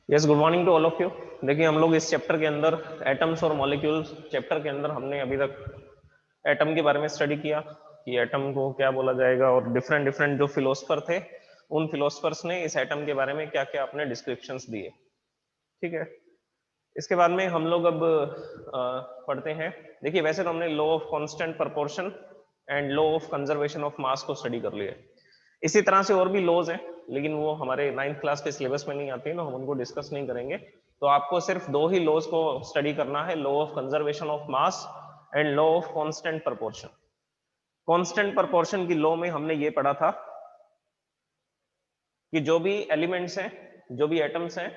Yes, good morning to all of you. देखिए, हम लोग इस चैप्टर के अंदर एटम्स और मॉलिक्यूल्स चैप्टर के अंदर हमने अभी तक एटम के बारे में स्टडी किया कि एटम को क्या बोला जाएगा, और डिफरेंट डिफरेंट जो फिलोसफर थे उन फिलोसफर्स ने इस एटम के बारे में क्या क्या अपने डिस्क्रिप्शंस दिए। ठीक है, इसके बाद में हम लोग अब पढ़ते हैं। देखिए, वैसे तो हमने law of constant proportion and law of conservation of mass को स्टडी कर लिया। इसी तरह से और भी लॉज हैं, लेकिन वो हमारे 9th क्लास के सिलेबस में नहीं आते हैं, तो हम उनको डिस्कस नहीं करेंगे। तो आपको सिर्फ दो ही लॉज को स्टडी करना है, law of conservation of mass and law of constant proportion. Constant proportion की लॉ में हमने ये पढ़ा था कि जो भी एलिमेंट्स हैं, जो भी एटम्स हैं,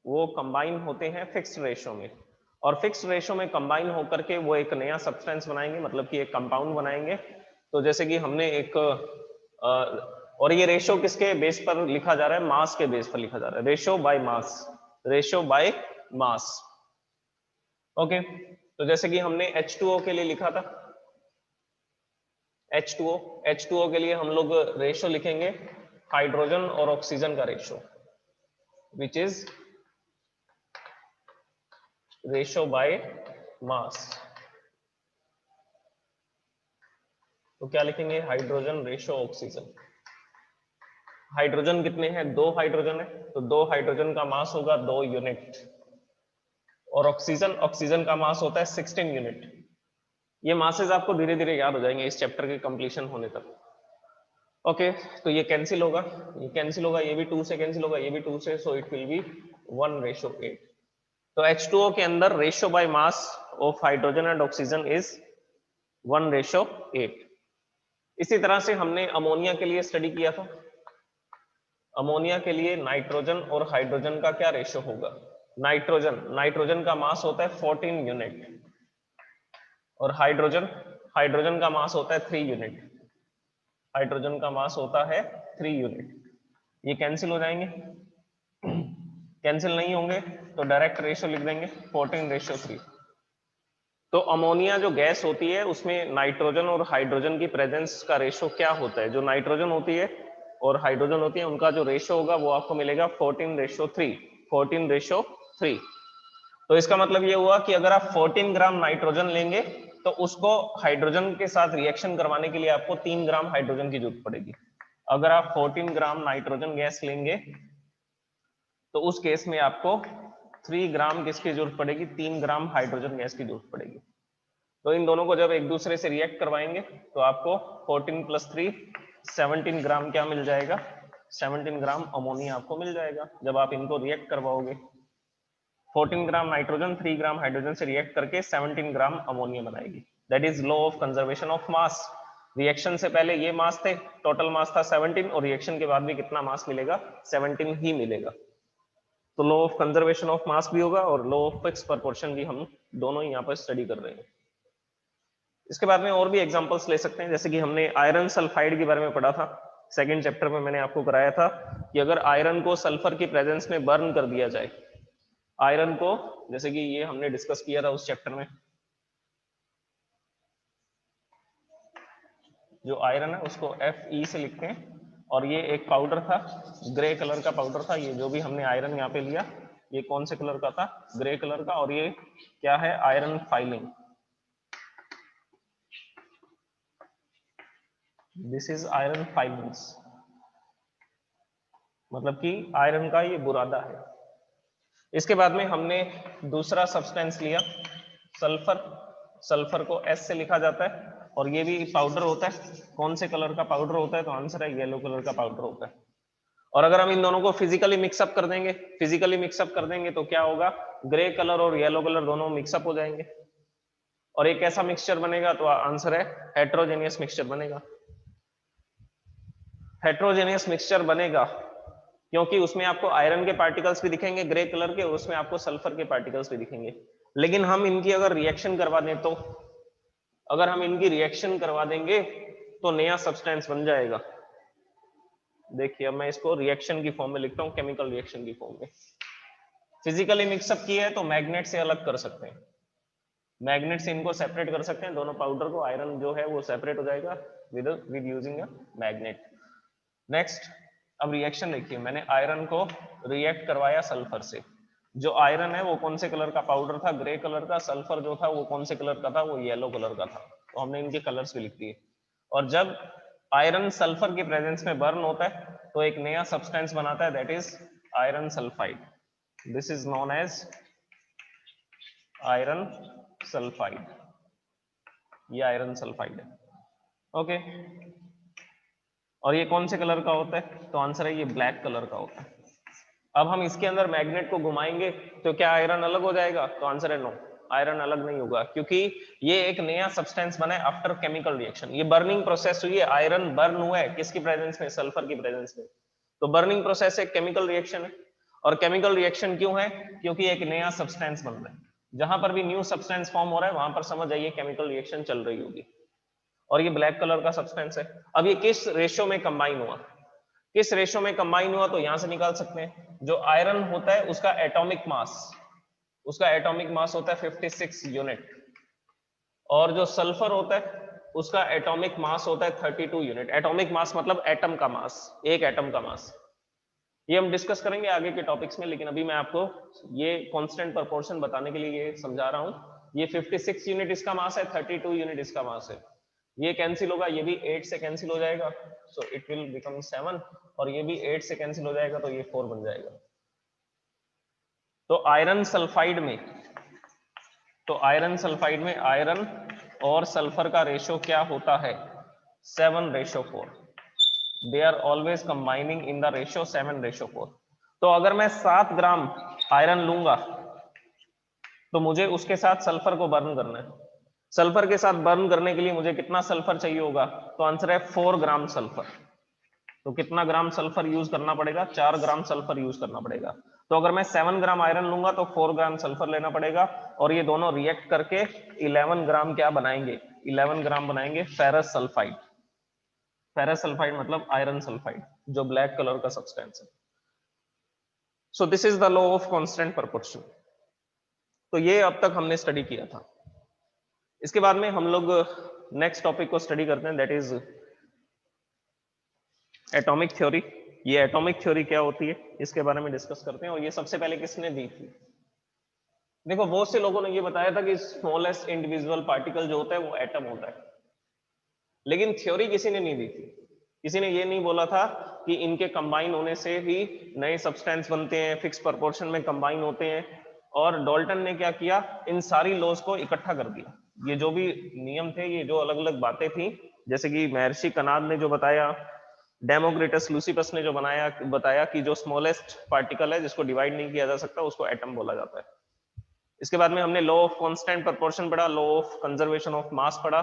वो कंबाइन होते हैं फिक्स्ड रेशो में, और फिक्स्ड रेशो में कंबाइन होकर के वो एक नया सब्सटेंस बनाएंगे, मतलब कि एक कंपाउंड बनाएंगे। तो जैसे कि हमने एक और ये रेशो किसके बेस पर लिखा जा रहा है? मास के बेस पर लिखा जा रहा है, ratio by mass, ratio by mass. Okay, तो जैसे कि हमने H2O के लिए लिखा था, H2O के लिए हम लोग रेशो लिखेंगे हाइड्रोजन और ऑक्सीजन का ratio, which is ratio by mass. तो क्या लिखेंगे? Hydrogen ratio oxygen. हाइड्रोजन कितने हैं? 2 हाइड्रोजन है, तो 2 हाइड्रोजन का मास होगा 2 यूनिट, और ऑक्सीजन का मास होता है 16 यूनिट। ये मासेस आपको धीरे धीरे याद हो जाएंगे इस चैप्टर के कंप्लीशन होने तक। ओके, तो ये कैंसिल होगा, ये कैंसिल होगा, ये भी 2 से कैंसिल होगा, ये भी 2 से, सो इट विल बी 1:8। तो H2O के अंदर ratio by mass of hydrogen and oxygen is 1:8। इसी तरह से हमने अमोनिया के लिए स्टडी किया था। अमोनिया के लिए नाइट्रोजन और हाइड्रोजन का क्या रेशियो होगा? नाइट्रोजन का मास होता है 14 यूनिट, और हाइड्रोजन का मास होता है 3 यूनिट। हाइड्रोजन का मास होता है 3 यूनिट। ये कैंसिल हो जाएंगे, कैंसिल नहीं होंगे तो डायरेक्ट रेशियो लिख देंगे 14:3। तो अमोनिया जो गैस होती है उसमें नाइट्रोजन और हाइड्रोजन की प्रेजेंस का रेशियो क्या होता है? जो नाइट्रोजन होती है और हाइड्रोजन होती है, उनका जो रेशियो होगा वो आपको मिलेगा 14:3। 14:3। तो इसका मतलब ये हुआ कि अगर आप 14 ग्राम नाइट्रोजन लेंगे तो उसको हाइड्रोजन के साथ रिएक्शन करवाने के लिए आपको 3 ग्राम हाइड्रोजन की जरूरत पड़ेगी। अगर आप 14 ग्राम नाइट्रोजन गैस लेंगे तो उस केस में आपको 3 ग्राम किसकी जरूरत पड़ेगी? 3 ग्राम हाइड्रोजन गैस की जरूरत पड़ेगी। तो इन दोनों को जब एक दूसरे से रिएक्ट करवाएंगे तो आपको 14 + 3 17 ग्राम क्या मिल जाएगा? 17 ग्राम अमोनिया आपको मिल जाएगा जब आप इनको रिएक्ट करवाओगे। 14 ग्राम नाइट्रोजन 3 ग्राम हाइड्रोजन से रिएक्ट करके 17 ग्राम अमोनिया बनाएगी। That is law of conservation of mass. Reaction से पहले ये मास थे, टोटल मास था 17, और रिएक्शन के बाद भी कितना मास मिलेगा? 17 ही मिलेगा। तो law of conservation of mass भी होगा और लॉ ऑफ फिक्स प्रोपोर्शन भी हम दोनों यहाँ पर स्टडी कर रहे हैं। इसके बाद में और भी एग्जांपल्स ले सकते हैं, जैसे कि हमने आयरन सल्फाइड के बारे में पढ़ा था। सेकंड चैप्टर में मैंने आपको कराया था कि अगर आयरन को सल्फर की प्रेजेंस में बर्न कर दिया जाए, आयरन को, जैसे कि ये हमने डिस्कस किया था उस चैप्टर में, जो आयरन है उसको Fe से लिखते हैं, और ये एक पाउडर था, ग्रे कलर का पाउडर था। ये जो भी हमने आयरन यहाँ पे लिया, ये कौन से कलर का था? ग्रे कलर का। और ये क्या है? Iron filing. This is iron filings, मतलब कि आयरन का ये बुरादा है। इसके बाद में हमने दूसरा सब्सटेंस लिया, सल्फर। सल्फर को S से लिखा जाता है, और ये भी पाउडर होता है। कौन से कलर का पाउडर होता है? तो आंसर है येलो कलर का पाउडर होता है। और अगर हम इन दोनों को फिजिकली मिक्सअप कर देंगे, तो क्या होगा? ग्रे कलर और येलो कलर दोनों मिक्सअप हो जाएंगे, और एक ऐसा मिक्सचर बनेगा, तो आंसर है हेट्रोजेनियस मिक्सचर बनेगा। हेट्रोजेनियस मिक्सचर बनेगा क्योंकि उसमें आपको आयरन के पार्टिकल्स भी दिखेंगे ग्रे कलर के, और उसमें आपको सल्फर के पार्टिकल्स भी दिखेंगे। लेकिन हम इनकी अगर रिएक्शन करवा दें तो, अगर हम इनकी रिएक्शन करवा देंगे तो नया सब्सटेंस बन जाएगा। देखिए, अब मैं इसको रिएक्शन की फॉर्म में लिखता हूं, केमिकल रिएक्शन की फॉर्म में। फिजिकली मिक्सअप किया है तो मैग्नेट से अलग कर सकते हैं, मैग्नेट से इनको सेपरेट कर सकते हैं, दोनों पाउडर को। आयरन जो है वो सेपरेट हो जाएगा with using a magnet. Next, अब रिएक्शन देखिए, मैंने आयरन को रिएक्ट करवाया सल्फर से। जो आयरन है वो कौन से कलर का पाउडर था? ग्रे कलर का। सल्फर जो था वो कौन से कलर का था? वो येलो कलर का था। तो हमने इनके कलर्स भी लिख दिए। और जब आयरन सल्फर की प्रेजेंस में बर्न होता है तो एक नया सब्सटेंस बनाता है, that is iron sulphide. This is known as iron sulphide. ये आयरन सल्फाइड है। ओके, और ये कौन से कलर का होता है? तो आंसर है ये ब्लैक कलर का होता है। अब हम इसके अंदर मैग्नेट को घुमाएंगे तो क्या आयरन अलग हो जाएगा? तो आंसर है नो, आयरन अलग नहीं होगा, क्योंकि ये एक नया सब्सटेंस बना है आफ्टर केमिकल रिएक्शन। ये बर्निंग प्रोसेस हुई है, आयरन बर्न हुआ है किसकी प्रेजेंस में? सल्फर की प्रेजेंस में। तो बर्निंग प्रोसेस एक केमिकल रिएक्शन है। और केमिकल रिएक्शन क्यों है? क्योंकि एक नया सब्सटेंस बन रहा है। जहां पर भी न्यू सब्सटेंस फॉर्म हो रहा है वहां पर समझ जाइए केमिकल रिएक्शन चल रही होगी। और ये ब्लैक कलर का सब्सटेंस है। अब ये किस रेशो में कंबाइन हुआ? किस रेशो में कंबाइन हुआ? तो यहां से निकाल सकते हैं। जो आयरन होता है उसका एटॉमिक मास, उसका एटॉमिक मास होता है 56 यूनिट। और जो सल्फर होता है उसका एटॉमिक मास होता है 32 यूनिट। एटॉमिक मास मतलब एटम का मास, एक एटम का मास। ये हम डिस्कस करेंगे आगे के टॉपिक्स में, लेकिन अभी मैं आपको ये कांस्टेंट प्रोपोर्शन बताने के लिए ये समझा रहा हूं। ये 56 यूनिट इसका मास है, 32 यूनिट इसका मास है। ये कैंसिल होगा, ये भी 8 से कैंसिल हो जाएगा, सो इट विल बिकम 7। और ये भी 8 से कैंसिल हो जाएगा तो ये 4 बन जाएगा। तो आयरन सल्फाइड में, तो आयरन सल्फाइड में आयरन और सल्फर का रेशो क्या होता है? 7:4। They are always combining in the ratio 7:4। तो अगर मैं 7 ग्राम आयरन लूंगा तो मुझे उसके साथ सल्फर को बर्न करना है। सल्फर के साथ बर्न करने के लिए मुझे कितना सल्फर चाहिए होगा? तो आंसर है 4 ग्राम सल्फर। तो कितना ग्राम सल्फर यूज करना पड़ेगा? 4 ग्राम सल्फर यूज करना पड़ेगा। तो अगर मैं 7 ग्राम आयरन लूंगा तो 4 ग्राम सल्फर लेना पड़ेगा। और ये दोनों रिएक्ट करके 11 ग्राम क्या बनाएंगे? 11 ग्राम बनाएंगे फेरस सल्फाइड। फेरस सल्फाइड मतलब आयरन सल्फाइड, जो ब्लैक कलर का सब्सटेंस है। So this is the law of constant proportion. तो ये अब तक हमने स्टडी किया था। इसके बाद में हम लोग नेक्स्ट टॉपिक को स्टडी करते हैं, दैट इज एटॉमिक थ्योरी। ये एटॉमिक थ्योरी क्या होती है इसके बारे में डिस्कस करते हैं। और ये सबसे पहले किसने दी थी? देखो, बहुत से लोगों ने ये बताया था कि स्मॉलेस्ट इंडिविजुअल पार्टिकल जो होता है वो एटम होता है, लेकिन थ्योरी किसी ने नहीं दी थी। किसी ने ये नहीं बोला था कि इनके कंबाइन होने से ही नए सब्सटेंस बनते हैं, फिक्स प्रोपोर्शन में कंबाइन होते हैं। और डाल्टन ने क्या किया? इन सारी लॉज को इकट्ठा कर दिया। ये जो भी नियम थे, ये जो अलग अलग बातें थी, जैसे कि महर्षि कनाद ने जो बताया, डेमोक्रिटस लूसिपस ने जो बताया कि जो स्मॉलेस्ट पार्टिकल है जिसको डिवाइड नहीं किया जा सकता उसको एटम बोला जाता है। इसके बाद में हमने लॉ ऑफ कांस्टेंट प्रोपोर्शन पढ़ा, law of conservation of mass पढ़ा।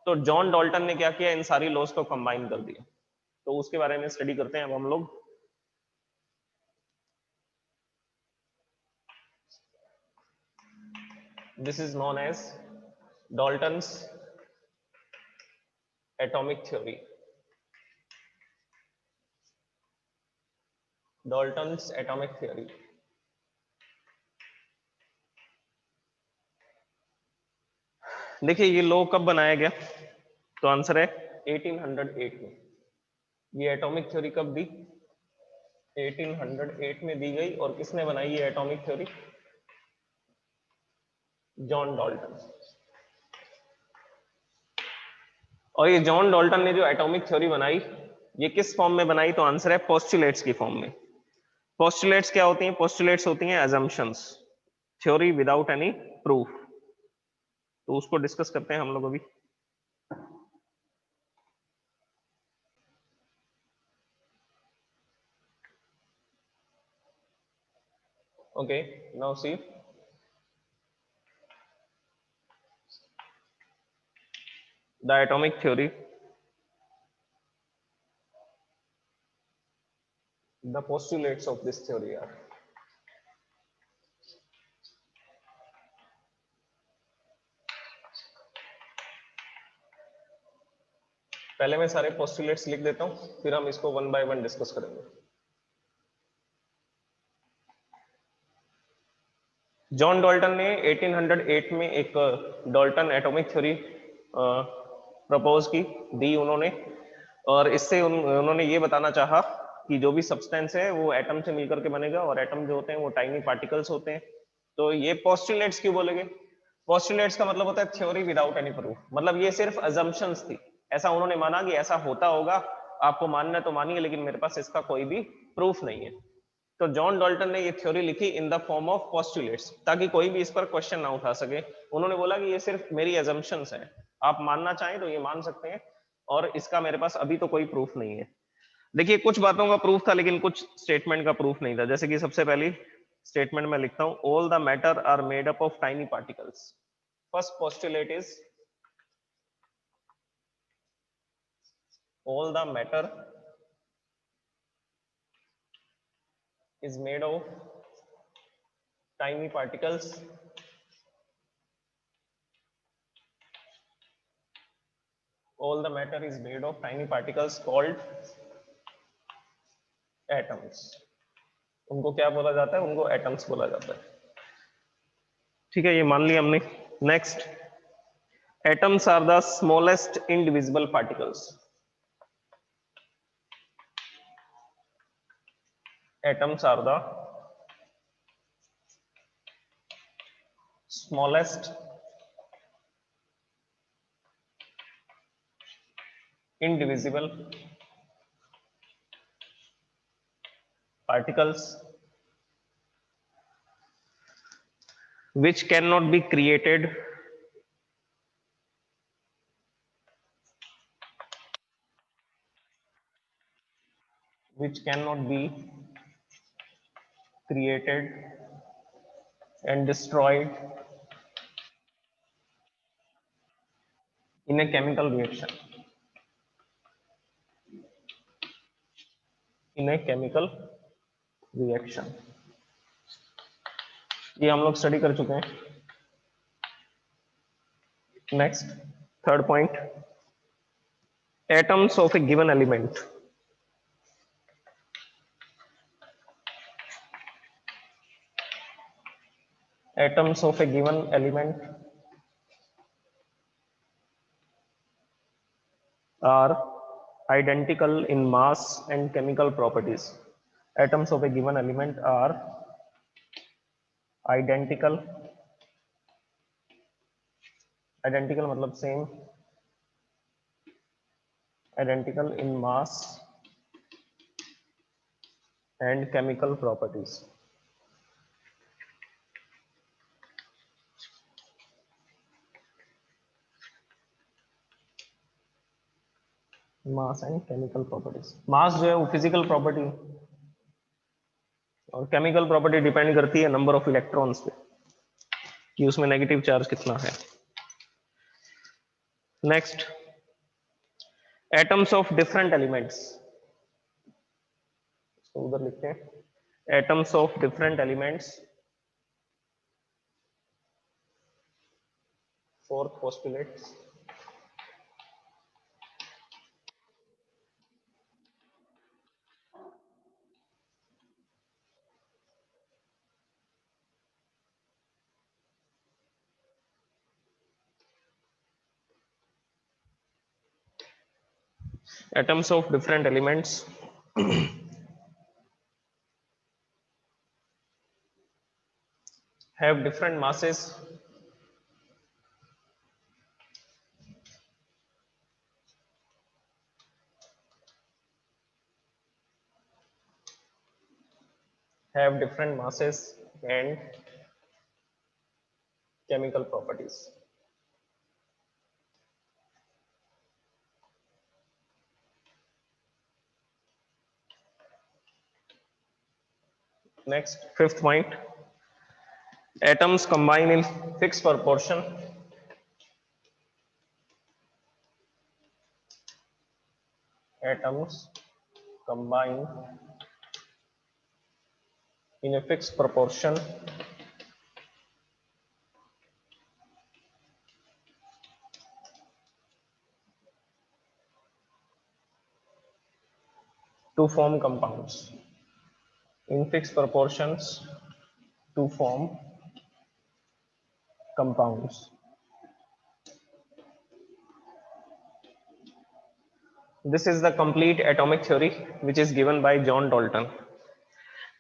तो जॉन डाल्टन ने क्या किया? इन सारी लॉज को कंबाइन कर दिया। तो उसके बारे में स्टडी करते हैं अब हम लोग। This is known as Dalton's atomic theory. Dalton's atomic theory. देखिए, ये लॉ कब बनाया गया? तो आंसर है 1808 में। ये एटॉमिक थ्योरी कब दी? 1808 में दी गई। और किसने बनाई ये एटॉमिक थ्योरी? John Dalton. और ये जॉन डाल्टन ने जो एटॉमिक थ्योरी बनाई, ये किस फॉर्म में बनाई? तो आंसर है पोस्टुलेट्स की फॉर्म में। पोस्टुलेट्स क्या होती हैं? पोस्टुलेट्स होती हैं assumptions, theory without any proof. तो उसको डिस्कस करते हैं हम लोग अभी। Okay, now see, the atomic theory, the postulates of this theory are: पहले मैं सारे पोस्टुलेट्स लिख देता हूं, फिर हम इसको वन बाय वन डिस्कस करेंगे। जॉन डाल्टन ने 1808 में एक डाल्टन एटॉमिक थ्योरी प्रपोज की, दी उन्होंने। और इससे उन्होंने ये बताना चाहा कि जो भी सब्सटेंस है वो एटम से मिलकर के बनेगा और एटम जो होते हैं वो टाइनी पार्टिकल्स होते हैं। तो ये पोस्टुलेट्स क्यों बोलेंगे? पोस्टुलेट्स का मतलब होता है थ्योरी विदाउट एनी प्रूफ, मतलब ये सिर्फ अजम्पशंस थी, ऐसा उन्होंने माना कि ऐसा होता होगा, आपको मानना है तो मानिए, लेकिन मेरे पास इसका कोई भी प्रूफ नहीं है। तो जॉन डाल्टन ने ये थ्योरी लिखी in the form of postulates, ताकि कोई भी इस पर क्वेश्चन ना उठा सके। उन्होंने बोला कि ये सिर्फ मेरी अजम्पशंस हैं, आप मानना चाहें तो ये मान सकते हैं, और इसका मेरे पास अभी तो कोई प्रूफ नहीं है। देखिए कुछ बातों का प्रूफ था लेकिन कुछ स्टेटमेंट का प्रूफ नहीं था। जैसे कि सबसे पहली स्टेटमेंट में लिखता हूं, all the matter are made up of tiny particles. First postulate is all the matter is made of tiny particles. All the matter is made of tiny particles called atoms. उनको क्या बोला जाता है? उनको atoms बोला जाता है। ठीक है, ये मान लिया हमने। Next, atoms are the smallest indivisible particles. Atoms are the smallest indivisible particles which cannot be created and destroyed in a chemical reaction. In a chemical reaction. ये हम लोग स्टडी कर चुके हैं। Next, third point, atoms of a given element. Atoms of a given element are identical in mass and chemical properties. Atoms of a given element are identical, identical मतलब same, identical in mass and chemical properties. Mass and chemical properties. Mass जो है वो physical property और chemical property depend करती है number of electrons पे, कि उसमें नेगेटिव चार्ज कितना है। Next, atoms of different elements, तो उधर लिखते हैं atoms of different elements. Fourth postulate, atoms of different elements have different masses and chemical properties. Next, fifth point, atoms combine in fixed proportion. Atoms combine in a fixed proportion to form compounds. In fixed proportions to form compounds. This is the complete atomic theory which is given by John Dalton.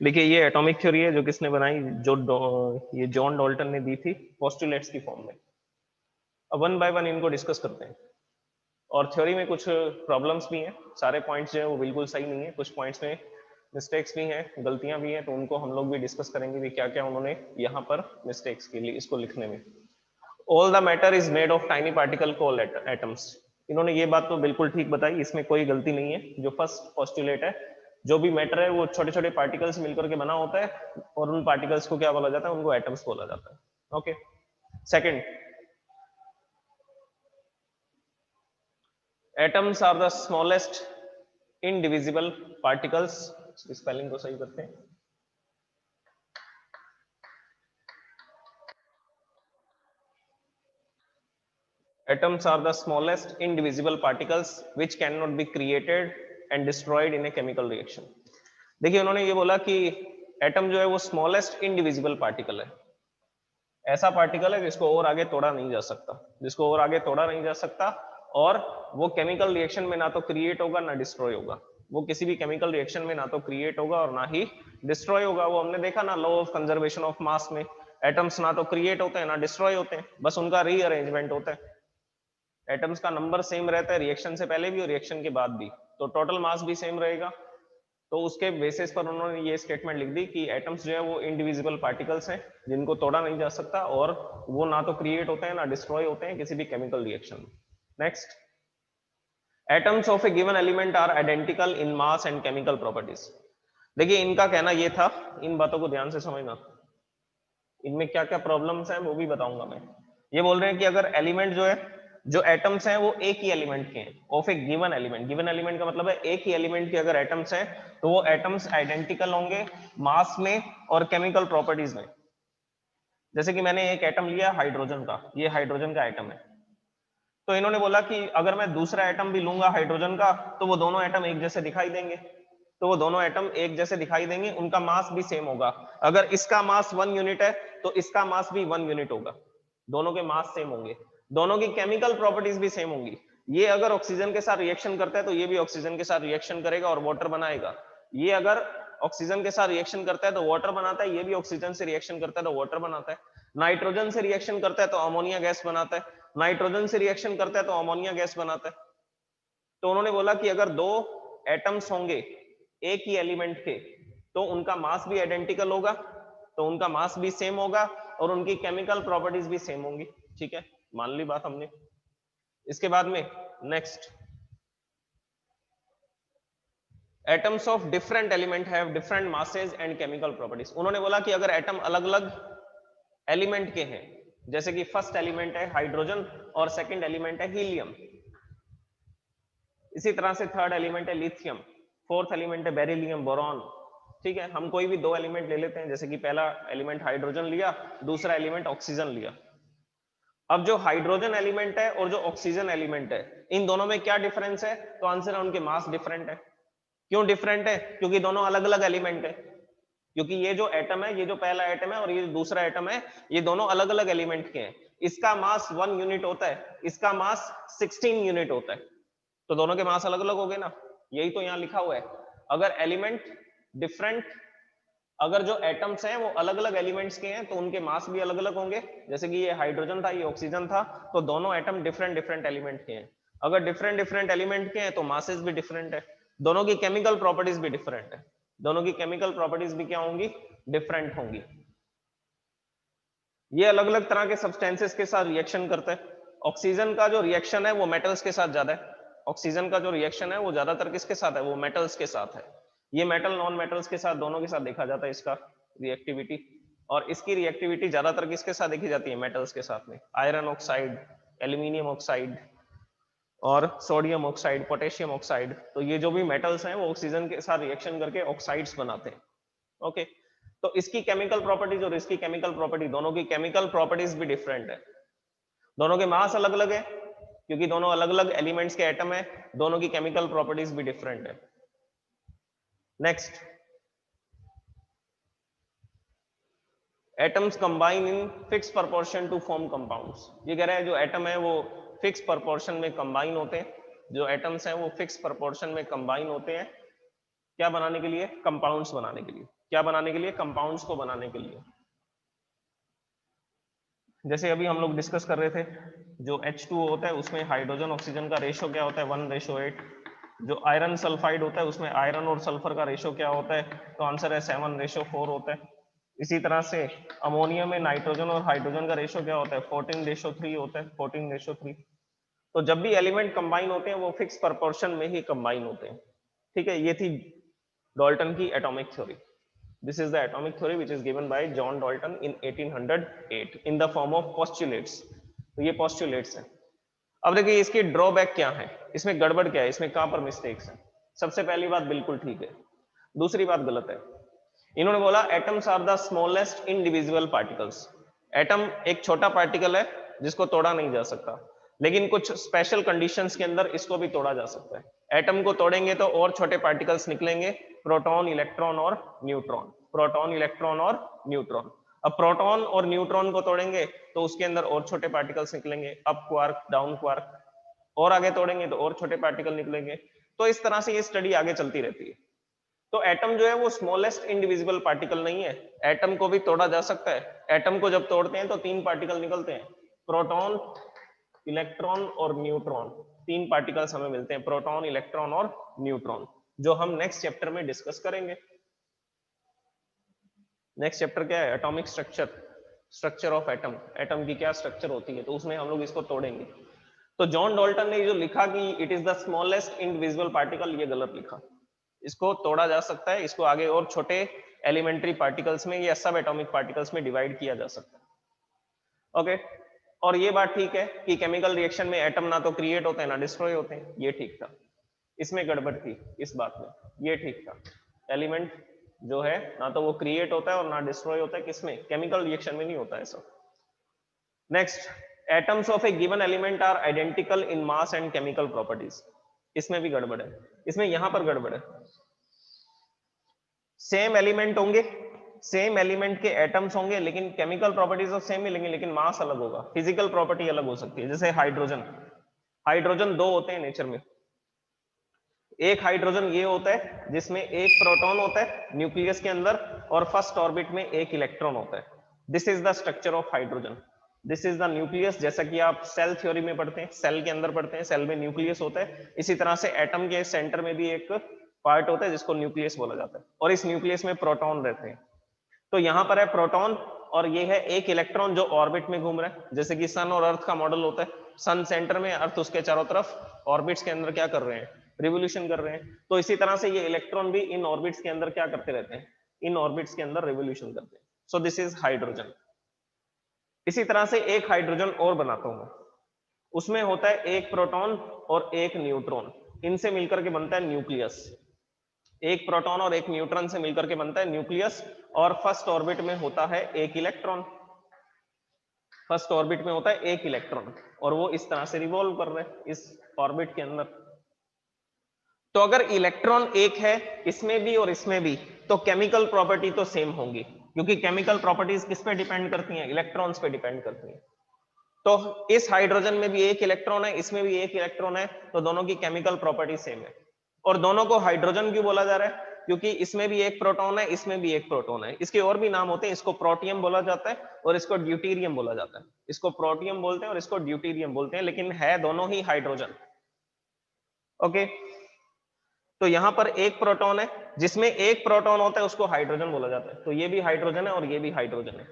देखिए ये atomic theory है जो किसने बनाई, ये John Dalton ने दी थी postulates की फॉर्म में। अब वन बाय वन इनको डिस्कस करते हैं। और थ्योरी में कुछ प्रॉब्लम्स भी हैं, सारे पॉइंट्स जो है वो बिल्कुल सही नहीं है, कुछ पॉइंट्स में मिस्टेक्स भी हैं, गलतियां भी हैं, तो उनको हम लोग भी डिस्कस करेंगे भी क्या क्या उन्होंने यहाँ पर मिस्टेक्स के लिए इसको लिखने में। All the matter is made of tiny particle called atoms. इन्होंने ये बात तो बिल्कुल ठीक बताई, इसमें कोई गलती नहीं है। जो फर्स्ट पोस्टुलेट है, जो भी मैटर है वो छोटे छोटे पार्टिकल्स मिलकर के बना होता है, और उन पार्टिकल्स को क्या बोला जाता है, उनको एटम्स बोला जाता है। Okay. Second, atoms are the smallest indivisible particles. Spelling को सही करते हैं। Atoms are the smallest indivisible particles which cannot be created and destroyed in a chemical reaction. देखिए उन्होंने ये बोला कि एटम जो है वो स्मॉलेस्ट इंडिविजिबल पार्टिकल है, ऐसा पार्टिकल है जिसको और आगे तोड़ा नहीं जा सकता, जिसको और आगे तोड़ा नहीं जा सकता, और वो केमिकल रिएक्शन में ना तो क्रिएट होगा ना डिस्ट्रॉय होगा। वो किसी भी केमिकल रिएक्शन में ना तो क्रिएट होगा और ना ही डिस्ट्रॉय होगा। वो हमने देखा ना law of conservation of mass में, एटम्स ना तो क्रिएट होते हैं ना डिस्ट्रॉय होते हैं, बस उनका रीअरेंजमेंट होता है। एटम्स का नंबर सेम रहता है रिएक्शन से पहले भी और रिएक्शन के बाद भी, तो टोटल मास भी सेम रहेगा। तो उसके बेसिस पर उन्होंने ये स्टेटमेंट लिख दी कि एटम्स जो है वो इंडिविजिबल पार्टिकल्स हैं जिनको तोड़ा नहीं जा सकता, और वो ना तो क्रिएट होते हैं ना डिस्ट्रॉय होते हैं किसी भी केमिकल रिएक्शन में। Next, atoms of a given element are identical in mass and chemical properties. देखिए इनका कहना ये था, इन बातों को ध्यान से समझना, इनमें क्या क्या प्रॉब्लम्स हैं वो भी बताऊंगा मैं। ये बोल रहे हैं कि अगर एलिमेंट जो है, जो एटम्स हैं वो एक ही एलिमेंट के हैं, of a given element, given element का मतलब है एक ही एलिमेंट के अगर एटम्स हैं तो वो एटम्स आइडेंटिकल होंगे मास में और केमिकल प्रॉपर्टीज में। जैसे कि मैंने एक एटम लिया हाइड्रोजन का, ये हाइड्रोजन का एटम है, तो इन्होंने बोला कि अगर मैं दूसरा एटम भी लूंगा हाइड्रोजन का तो वो दोनों एटम एक जैसे दिखाई देंगे, तो वो दोनों एटम एक जैसे दिखाई देंगे, उनका मास भी सेम होगा। अगर इसका मास 1 यूनिट है तो इसका मास भी 1 यूनिट होगा, दोनों के मास सेम होंगे, दोनों की केमिकल प्रॉपर्टीज भी सेम होंगी। ये अगर ऑक्सीजन के साथ रिएक्शन करता है तो ये भी ऑक्सीजन के साथ रिएक्शन करेगा और वाटर बनाएगा। ये अगर ऑक्सीजन के साथ रिएक्शन करता है तो वाटर बनाता है, ये भी ऑक्सीजन से रिएक्शन करता है तो वाटर बनाता है। नाइट्रोजन से रिएक्शन करता है तो अमोनिया गैस बनाता है, नाइट्रोजन से रिएक्शन करता है तो अमोनिया गैस बनाता है। तो उन्होंने बोला कि अगर दो एटम्स होंगे एक ही एलिमेंट के तो उनका मास भी आइडेंटिकल होगा, तो उनका मास भी सेम होगा और उनकी केमिकल प्रॉपर्टीज भी सेम होंगी। ठीक है, मान ली बात हमने। इसके बाद में next, atoms of different element have different masses and chemical properties. उन्होंने बोला कि अगर एटम अलग अलग एलिमेंट के हैं, जैसे कि फर्स्ट एलिमेंट है हाइड्रोजन और सेकंड एलिमेंट है हीलियम, इसी तरह से थर्ड एलिमेंट है लिथियम, फोर्थ एलिमेंट है बेरिलियम बोरॉन। ठीक है, हम कोई भी दो एलिमेंट ले लेते हैं, जैसे कि पहला एलिमेंट हाइड्रोजन लिया, दूसरा एलिमेंट ऑक्सीजन लिया। अब जो हाइड्रोजन एलिमेंट है और जो ऑक्सीजन एलिमेंट है, इन दोनों में क्या डिफरेंस है, तो आंसर है उनके मास डिफरेंट है। क्यों डिफरेंट है, क्योंकि दोनों अलग अलग एलिमेंट है, क्योंकि ये जो एटम है, ये जो पहला एटम है और ये जो दूसरा एटम है, ये दोनों अलग अलग एलिमेंट के हैं। इसका मास 1 यूनिट होता है, इसका मास 16 यूनिट होता है, तो दोनों के मास अलग अलग हो गए ना, यही तो यहाँ लिखा हुआ है। अगर एलिमेंट डिफरेंट, अगर जो एटम्स हैं वो अलग अलग एलिमेंट्स के हैं तो उनके मास भी अलग अलग होंगे। जैसे कि ये हाइड्रोजन था, ये ऑक्सीजन था, तो दोनों एटम डिफरेंट डिफरेंट एलिमेंट के हैं। अगर डिफरेंट डिफरेंट एलिमेंट के हैं तो मासेस भी डिफरेंट है, दोनों की केमिकल प्रॉपर्टीज भी डिफरेंट है, दोनों की केमिकल प्रॉपर्टीज भी क्या होंगी, डिफरेंट होंगी। ये अलग अलग तरह के सब्सटेंसेस के साथ रिएक्शन करते हैं। ऑक्सीजन का जो रिएक्शन है वो मेटल्स के साथ ज्यादा है, ऑक्सीजन का जो रिएक्शन है वो ज्यादातर किसके साथ है, वो मेटल्स के साथ है। ये मेटल नॉन मेटल्स के साथ दोनों के साथ देखा जाता है इसका रिएक्टिविटी, और इसकी रिएक्टिविटी ज्यादातर किसके साथ देखी जाती है, मेटल्स के साथ में। आयरन ऑक्साइड, एल्यूमिनियम ऑक्साइड और सोडियम ऑक्साइड, पोटेशियम ऑक्साइड, तो ये जो भी मेटल्स हैं वो ऑक्सीजन के साथ रिएक्शन करके ऑक्साइड्स बनाते हैं। ओके, तो इसकी केमिकल प्रॉपर्टीज और इसकी केमिकल प्रॉपर्टी, दोनों की केमिकल प्रॉपर्टीज भी डिफरेंट है, दोनों के मास अलग अलग है क्योंकि दोनों अलग अलग एलिमेंट्स के एटम है, दोनों की केमिकल प्रॉपर्टीज भी डिफरेंट है। Next, atoms combine in fix proportion to form compounds. ये कह रहा है जो एटम है वो फिक्स प्रोपोर्शन में कंबाइन होते हैं, जो एटम्स हैं वो फिक्स प्रोपोर्शन में कंबाइन होते हैं, क्या बनाने के लिए? कंपाउंड्स बनाने के लिए। क्या बनाने के लिए? कंपाउंड्स को बनाने के लिए। जैसे अभी हम लोग डिस्कस कर रहे थे, जो H2O होता है उसमें हाइड्रोजन ऑक्सीजन का रेशो क्या होता है? 1:8। जो आयरन सल्फाइड होता है उसमें आयरन और सल्फर का रेशो क्या होता है? तो आंसर है 7:4 होता है। इसी तरह से अमोनिया में नाइट्रोजन और हाइड्रोजन का रेशो क्या होता है? 14:3 होता है, 14:3। तो जब भी एलिमेंट कंबाइन होते हैं वो फिक्स प्रोपोर्शन में ही कंबाइन होते हैं। ठीक है, ये थी डाल्टन की atomic theory. This is the atomic theory which is given by John Dalton in 1808 in the form of postulates. तो ये postulates हैं। अब देखिए इसकी ड्रॉबैक क्या है, इसमें गड़बड़ क्या है, इसमें कहां पर मिस्टेक्स हैं। सबसे पहली बात बिल्कुल ठीक है, दूसरी बात गलत है। इन्होंने बोला atoms are the smallest individual particles. Atom एक छोटा पार्टिकल है जिसको तोड़ा नहीं जा सकता, लेकिन कुछ स्पेशल कंडीशंस के अंदर इसको भी तोड़ा जा सकता है। एटम को तोड़ेंगे तो और छोटे पार्टिकल्स निकलेंगे, प्रोटॉन, इलेक्ट्रॉन और न्यूट्रॉन। प्रोटॉन, इलेक्ट्रॉन और न्यूट्रॉन। अब प्रोटॉन और न्यूट्रॉन को तोड़ेंगे तो उसके अंदर और छोटे पार्टिकल्स निकलेंगे, अप क्वार्क, डाउन क्वार्क। और आगे तोड़ेंगे तो और छोटे पार्टिकल निकलेंगे। तो इस तरह से ये स्टडी आगे चलती रहती है। तो एटम जो है वो स्मॉलेस्ट इंडिविजुअल पार्टिकल नहीं है, एटम को भी तोड़ा जा सकता है। एटम को जब तोड़ते हैं तो 3 पार्टिकल निकलते हैं, प्रोटॉन, इलेक्ट्रॉन और न्यूट्रॉन। 3 पार्टिकल्स हमें मिलते हैं, प्रोटॉन, इलेक्ट्रॉन और न्यूट्रॉन, जो हम नेक्स्ट चैप्टर में डिस्कस करेंगे। नेक्स्ट चैप्टर क्या है? Atomic structure, structure of atom. Atom की क्या स्ट्रक्चर होती है, तो उसमें हम लोग इसको तोड़ेंगे। तो जॉन डाल्टन ने जो लिखा कि it is the smallest individual particle, ये गलत लिखा। इसको तोड़ा जा सकता है, इसको आगे और छोटे एलिमेंट्री पार्टिकल्स में या सब एटॉमिक पार्टिकल्स में डिवाइड किया जा सकता है। ओके, और ये बात ठीक है कि केमिकल रिएक्शन में एटम ना तो क्रिएट होते हैं ना डिस्ट्रॉय होते हैं, ये ठीक था। इसमें गड़बड़ थी इस बात में, ये ठीक था। एलिमेंट जो है ना तो वो क्रिएट होता है और ना डिस्ट्रॉय होता है, किसमें? केमिकल रिएक्शन में नहीं होता है सब। Next, atoms of a given element are identical in mass and chemical properties. इसमें भी गड़बड़ है, इसमें यहां पर गड़बड़ है। सेम एलिमेंट होंगे, सेम एलिमेंट के एटम्स होंगे, लेकिन केमिकल प्रॉपर्टीज तो सेम मिलेंगे, लेकिन मास अलग होगा, फिजिकल प्रॉपर्टी अलग हो सकती है। जैसे हाइड्रोजन, हाइड्रोजन 2 होते हैं नेचर में। एक हाइड्रोजन ये होता है जिसमें एक प्रोटॉन होता है न्यूक्लियस के अंदर और फर्स्ट ऑर्बिट में एक इलेक्ट्रॉन होता है। This is the structure of hydrogen, this is the nucleus. जैसा कि आप सेल थ्योरी में पढ़ते हैं, सेल के अंदर पढ़ते हैं, सेल में न्यूक्लियस होता है। इसी तरह से एटम के सेंटर में भी एक पार्ट होता है जिसको न्यूक्लियस बोला जाता है, और इस न्यूक्लियस में प्रोटॉन रहते हैं। तो यहां पर है प्रोटॉन और ये है एक इलेक्ट्रॉन जो ऑर्बिट में घूम रहा है, जैसे कि सन और अर्थ का मॉडल होता है। सन सेंटर में, अर्थ उसके चारों तरफ, ऑर्बिट्स के अंदर क्या कर रहे हैं? रिवोल्यूशन कर रहे हैं। तो इसी तरह से ये इलेक्ट्रॉन भी इन ऑर्बिट्स के अंदर क्या करते रहते हैं? इन ऑर्बिट्स के अंदर रिवोल्यूशन करते हैं। So this is hydrogen. इसी तरह से एक हाइड्रोजन और बनाता हूं मैं, उसमें होता है एक प्रोटॉन और एक न्यूट्रॉन, इनसे मिलकर के बनता है न्यूक्लियस। एक प्रोटॉन और एक न्यूट्रॉन से मिलकर के बनता है न्यूक्लियस, और फर्स्ट ऑर्बिट में होता है एक इलेक्ट्रॉन। फर्स्ट ऑर्बिट में होता है एक इलेक्ट्रॉन और वो इस तरह से रिवॉल्व कर रहे हैं इस ऑर्बिट के अंदर। तो अगर इलेक्ट्रॉन एक है इसमें भी और इसमें भी, तो केमिकल प्रॉपर्टी तो सेम होंगी, क्योंकि केमिकल प्रॉपर्टीज किस पे डिपेंड करती हैं? इलेक्ट्रॉन्स पे डिपेंड करती हैं। तो इस हाइड्रोजन में भी एक इलेक्ट्रॉन है, इसमें भी एक इलेक्ट्रॉन है, तो दोनों की केमिकल प्रॉपर्टी सेम है। और दोनों को हाइड्रोजन क्यों बोला जा रहा है? क्योंकि इसमें भी एक प्रोटॉन है, इसमें भी एक प्रोटॉन है। इसके और भी नाम होते हैं, इसको प्रोटियम बोला जाता है और इसको ड्यूटीरियम बोला जाता है। इसको प्रोटियम बोलते हैं और इसको ड्यूटीरियम बोलते हैं, लेकिन है दोनों ही हाइड्रोजन। ओके, तो यहां पर एक प्रोटॉन है, जिसमें एक प्रोटॉन होता है उसको हाइड्रोजन बोला जाता है। तो ये भी हाइड्रोजन है और ये भी हाइड्रोजन है,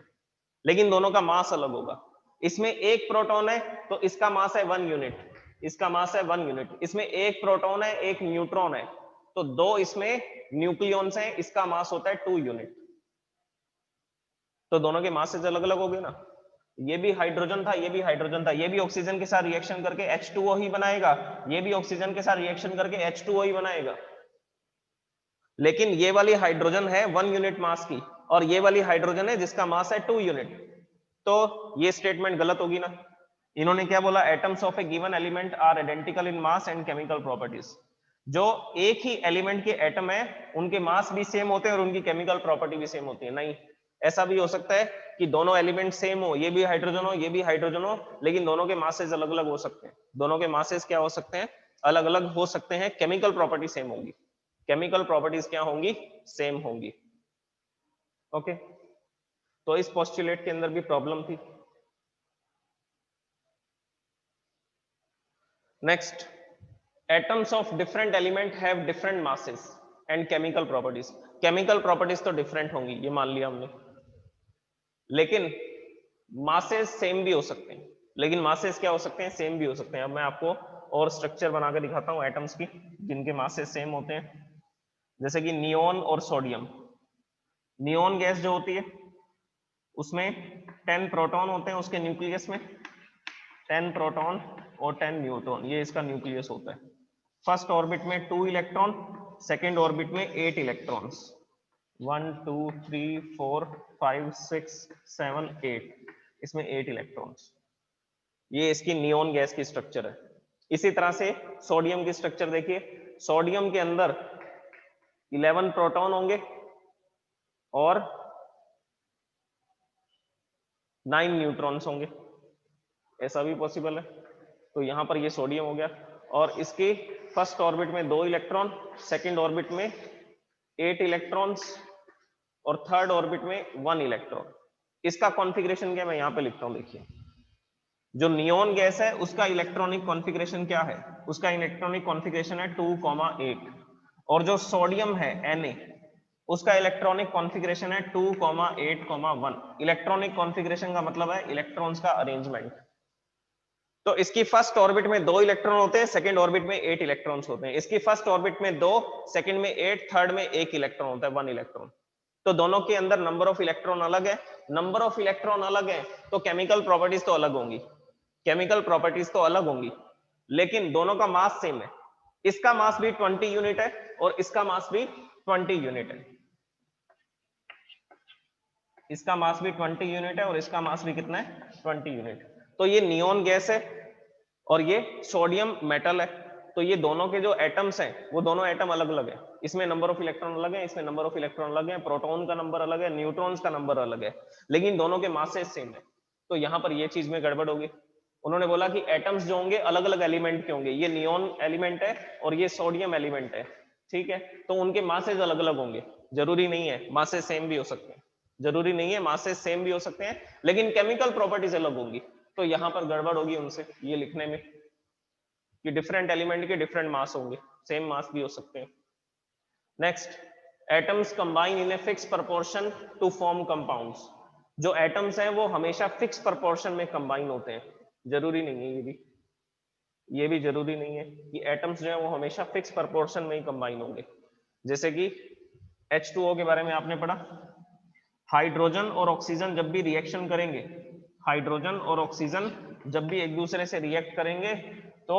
लेकिन दोनों का मास अलग होगा। इसमें एक प्रोटॉन है तो इसका मास है 1 यूनिट, इसका मास है 1 यूनिट। इसमें एक प्रोटॉन है, एक न्यूट्रॉन है, तो 2 इसमें न्यूक्लियॉन्स हैं, इसका मास होता है 2 यूनिट। तो दोनों के मासेस अलग अलग हो गए ना। ये भी हाइड्रोजन था, ये भी हाइड्रोजन था, ये भी ऑक्सीजन के साथ रिएक्शन करके H2O ही बनाएगा, ये भी ऑक्सीजन के साथ रिएक्शन करके H2O ही बनाएगा। लेकिन ये वाली हाइड्रोजन है 1 यूनिट मास की, और ये वाली हाइड्रोजन है जिसका मास है 2 यूनिट। तो ये स्टेटमेंट गलत होगी ना। इन्होंने क्या बोला? Atoms of a given element are identical in mass and chemical properties. जो एक ही एलिमेंट के एटम है उनके मास भी सेम होते हैं और उनकी केमिकल प्रॉपर्टी भी सेम होती है। नहीं, ऐसा भी हो सकता है कि दोनों एलिमेंट सेम हो, ये भी हाइड्रोजन हो, ये भी हाइड्रोजन हो, लेकिन दोनों के मासेस अलग अलग हो सकते हैं। दोनों के मासेस क्या हो सकते हैं? अलग अलग हो सकते हैं, केमिकल प्रॉपर्टी सेम होंगी, केमिकल प्रॉपर्टीज क्या होंगी, सेम होंगी। ओके, तो इस पोस्टुलेट के अंदर भी प्रॉब्लम थी। Next, atoms of different element have different masses and chemical properties. Chemical properties तो डिफरेंट होंगी, ये मान लिया हमने, लेकिन मासेस सेम भी हो सकते हैं। लेकिन मासेस क्या हो सकते हैं, सेम भी हो सकते हैं। अब मैं आपको और स्ट्रक्चर बनाकर दिखाता हूं एटम्स की जिनके मासेस सेम होते हैं, जैसे कि नियोन और सोडियम। नियोन गैस जो होती है उसमें 10 प्रोटॉन होते हैं उसके न्यूक्लियस में, 10 प्रोटॉन और 10 न्यूट्रॉन, ये इसका न्यूक्लियस होता है। फर्स्ट ऑर्बिट में 2 इलेक्ट्रॉन, सेकेंड ऑर्बिट में 8 इलेक्ट्रॉन्स, 1 2 3 4 5 6 7 8, इसमें 8 इलेक्ट्रॉन्स। ये इसकी नियोन गैस की स्ट्रक्चर है। इसी तरह से सोडियम की स्ट्रक्चर देखिए, सोडियम के अंदर 11 प्रोटॉन होंगे और 9 न्यूट्रॉन्स होंगे, ऐसा भी पॉसिबल है। तो यहां पर ये सोडियम हो गया, और इसकी फर्स्ट ऑर्बिट में 2 इलेक्ट्रॉन, सेकंड ऑर्बिट में 8 इलेक्ट्रॉन्स और थर्ड ऑर्बिट में 1 इलेक्ट्रॉन। इसका कॉन्फ़िगरेशन क्या मैं यहां पे लिखता हूं, देखिए। जो नियोन गैस है उसका इलेक्ट्रॉनिक कॉन्फ़िगरेशन क्या है, उसका इलेक्ट्रॉनिक कॉन्फ़िगरेशन है 2,8, और जो सोडियम है Na, उसका इलेक्ट्रॉनिक कॉन्फ़िगरेशन है 2,8,1। इलेक्ट्रॉनिक कॉन्फ़िगरेशन का मतलब है इलेक्ट्रॉन्स का अरेंजमेंट। तो इसकी फर्स्ट ऑर्बिट में 2 इलेक्ट्रॉन होते हैं, सेकंड ऑर्बिट में 8 इलेक्ट्रॉन्स होते हैं। इसकी फर्स्ट ऑर्बिट में 2, सेकंड में 8, थर्ड में 1 इलेक्ट्रॉन होता है, 1 इलेक्ट्रॉन। तो दोनों के अंदर नंबर ऑफ इलेक्ट्रॉन अलग है, नंबर ऑफ इलेक्ट्रॉन अलग है, तो केमिकल प्रॉपर्टीज तो अलग होंगी, केमिकल प्रॉपर्टीज तो अलग होंगी, लेकिन दोनों का मास सेम है। इसका मास भी 20 यूनिट है और इसका मास भी 20 यूनिट है। इसका मास भी 20 यूनिट है और इसका मास भी कितना है, 20 यूनिट। तो ये नियोन गैस है और ये सोडियम मेटल है। तो ये दोनों के जो एटम्स हैं वो दोनों एटम अलग अलग है, इसमें नंबर ऑफ इलेक्ट्रॉन अलग है, इसमें नंबर ऑफ इलेक्ट्रॉन अलग है, प्रोटॉन का नंबर अलग है, न्यूट्रॉन्स का नंबर अलग है, लेकिन दोनों के मासेस सेम है। तो यहां पर ये चीज में गड़बड़ होगी। उन्होंने बोला कि एटम्स जो होंगे अलग अलग एलिमेंट के होंगे, ये नियोन एलिमेंट है और ये सोडियम एलिमेंट है, ठीक है, तो उनके मासेस अलग अलग होंगे। जरूरी नहीं है मासेस सेम भी हो सकते हैं, जरूरी नहीं है मासेस सेम भी हो सकते हैं, लेकिन केमिकल प्रॉपर्टीज अलग होंगी। तो यहां पर गड़बड़ होगी उनसे ये लिखने में कि डिफरेंट एलिमेंट के डिफरेंट मास होंगे, सेम मास भी हो सकते हैं। Next, atoms combine in a fix proportion to form compounds. जो एटम्स हैं वो हमेशा फिक्स प्रोपोर्शन में कंबाइन होते हैं, जरूरी नहीं है ये भी जरूरी नहीं है कि एटम्स जो है वो हमेशा फिक्स प्रोपोर्शन में ही कंबाइन होंगे। जैसे कि H2O के बारे में आपने पढ़ा, हाइड्रोजन और ऑक्सीजन जब भी रिएक्शन करेंगे, हाइड्रोजन और ऑक्सीजन जब भी एक दूसरे से रिएक्ट करेंगे तो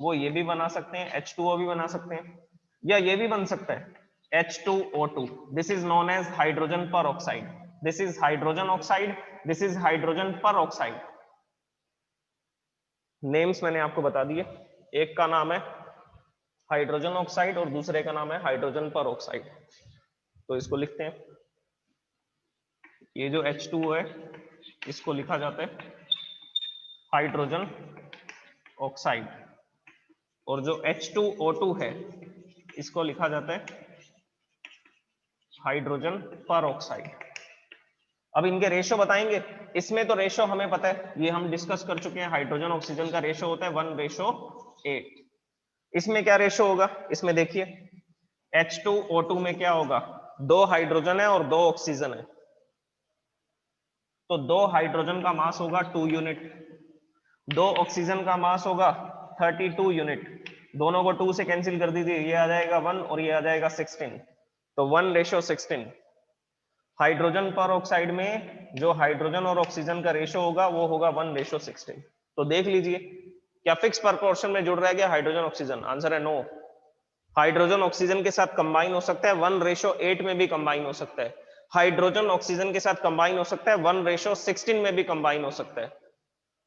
वो ये भी बना सकते हैं, H2O भी बना सकते हैं, या ये भी बन सकता है H2O2। This is known as hydrogen peroxide, this is hydrogen oxide, this is hydrogen peroxide. Names मैंने आपको बता दिए, एक का नाम है हाइड्रोजन ऑक्साइड और दूसरे का नाम है हाइड्रोजन पर ऑक्साइड। तो इसको लिखते हैं, ये जो H2O है इसको लिखा जाता है हाइड्रोजन ऑक्साइड, और जो H2O2 है इसको लिखा जाता है हाइड्रोजन पर ऑक्साइड। अब इनके रेशो बताएंगे, इसमें तो रेशो हमें पता है, ये हम डिस्कस कर चुके हैं, हाइड्रोजन ऑक्सीजन का रेशो होता है 1:8। इसमें क्या रेशो होगा, इसमें देखिए H2O2 में क्या होगा, 2 हाइड्रोजन है और 2 ऑक्सीजन है, तो 2 हाइड्रोजन का मास होगा 2 यूनिट, 2 ऑक्सीजन का मास होगा 32 यूनिट। दोनों को 2 से कैंसिल कर दीजिए, ये आ जाएगा 1 और ये आ जाएगा 16, तो 1:16। हाइड्रोजन पर ऑक्साइड में जो हाइड्रोजन और ऑक्सीजन का रेशो होगा वो होगा 1:16। तो देख लीजिए क्या फिक्स प्रोपोर्शन में जुड़ रहा है क्या हाइड्रोजन ऑक्सीजन, आंसर है नो। हाइड्रोजन ऑक्सीजन के साथ कंबाइन हो सकता है 1:8 में भी कंबाइन हो सकता है, हाइड्रोजन ऑक्सीजन के साथ कंबाइन हो सकता है 1:16 में भी कंबाइन हो सकता है।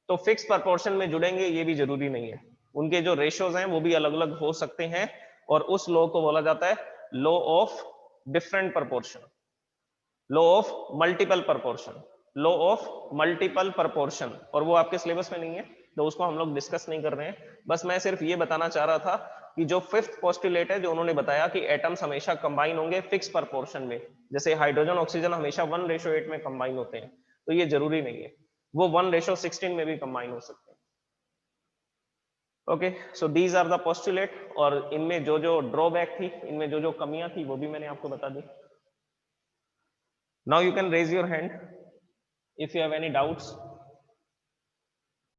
तो फिक्स प्रोपोर्शन में जुड़ेंगे ये भी जरूरी नहीं है, उनके जो रेशियोज हैं वो भी अलग अलग हो सकते हैं, और उस लॉ को बोला जाता है law of different proportion, law of multiple proportion, law of multiple proportion, और वो आपके सिलेबस में नहीं है, तो उसको हम लोग डिस्कस नहीं कर रहे हैं। बस मैं सिर्फ ये बताना चाह रहा था कि जो फिफ्थ पोस्टुलेट है जो उन्होंने बताया कि एटम्स हमेशा कंबाइन होंगे फिक्स प्रोपोर्शन में, जैसे हाइड्रोजन ऑक्सीजन हमेशा 1:8 में कंबाइन होते हैं, तो ये जरूरी नहीं है, वो 1:16 में भी कंबाइन हो सकते हैं। Okay, so these are the postulate, और इनमें जो जो ड्रॉबैक थी, इनमें जो जो कमियां थी वो भी मैंने आपको बता दी। Now you can raise your hand if you have any doubts.